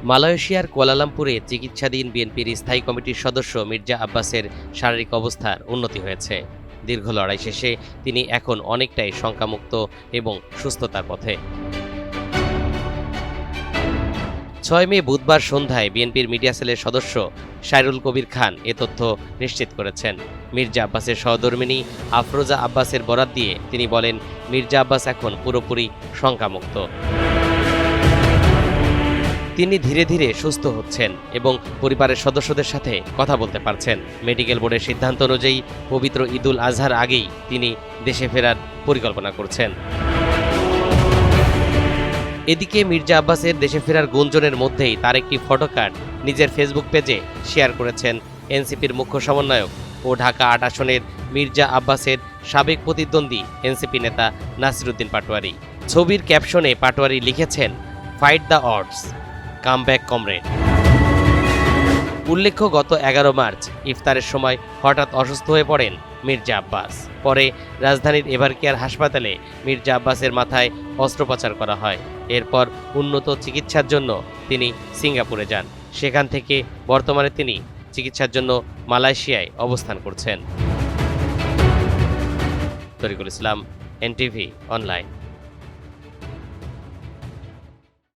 মালয়েশিয়ার কুয়ালালামপুরে চিকিৎসাধীন বিএনপির স্থায়ী কমিটির সদস্য মির্জা আব্বাসের শারীরিক অবস্থার উন্নতি হয়েছে। দীর্ঘ লড়াই শেষে তিনি এখন অনেকটাই শঙ্কামুক্ত এবং সুস্থতার পথে। ৬ মে বুধবার সন্ধ্যায় বিএনপির মিডিয়া সেলের সদস্য সাইরুল কবির খান এ তথ্য নিশ্চিত করেছেন। মির্জা আব্বাসের সহধর্মিণী আফরোজা আব্বাসের বরাত দিয়ে তিনি বলেন, মির্জা আব্বাস এখন পুরোপুরি শঙ্কামুক্ত। তিনি ধীরে ধীরে সুস্থ হচ্ছেন এবং পরিবারের সদস্যদের সাথে কথা বলতে পারছেন। মেডিকেল বোর্ডের সিদ্ধান্ত অনুযায়ী পবিত্র ঈদুল আজহার আগেই তিনি দেশে ফেরার পরিকল্পনা করছেন। এদিকে মির্জা আব্বাসের দেশে ফেরার গুঞ্জনের মধ্যেই তার একটি ফটোকার্ড নিজের ফেসবুক পেজে শেয়ার করেছেন এনসিপির মুখ্য সমন্বয়ক ও ঢাকা ৮ আসনের মির্জা আব্বাসের সাবেক প্রতিদ্বন্দ্বী এনসিপি নেতা নাসিরউদ্দিন পাটোয়ারি। ছবির ক্যাপশনে পাটোয়ারি লিখেছেন, fight the odds, come back comrade. উল্লেখ্য, গত ১১ মার্চ ইফতারের সময় হঠাৎ অসুস্থ হয়ে পড়েন মির্জা আব্বাস। পরে রাজধানীর এভারকেয়ার হাসপাতালে মির্জা আব্বাসের মাথায় অস্ত্রোপচার করা হয়। এরপর উন্নত চিকিৎসার জন্য তিনি সিঙ্গাপুরে যান। সেখান থেকে বর্তমানে তিনি চিকিৎসার জন্য মালয়েশিয়ায় অবস্থান করছেন। তরিকুল ইসলাম, এনটিভি অনলাইন।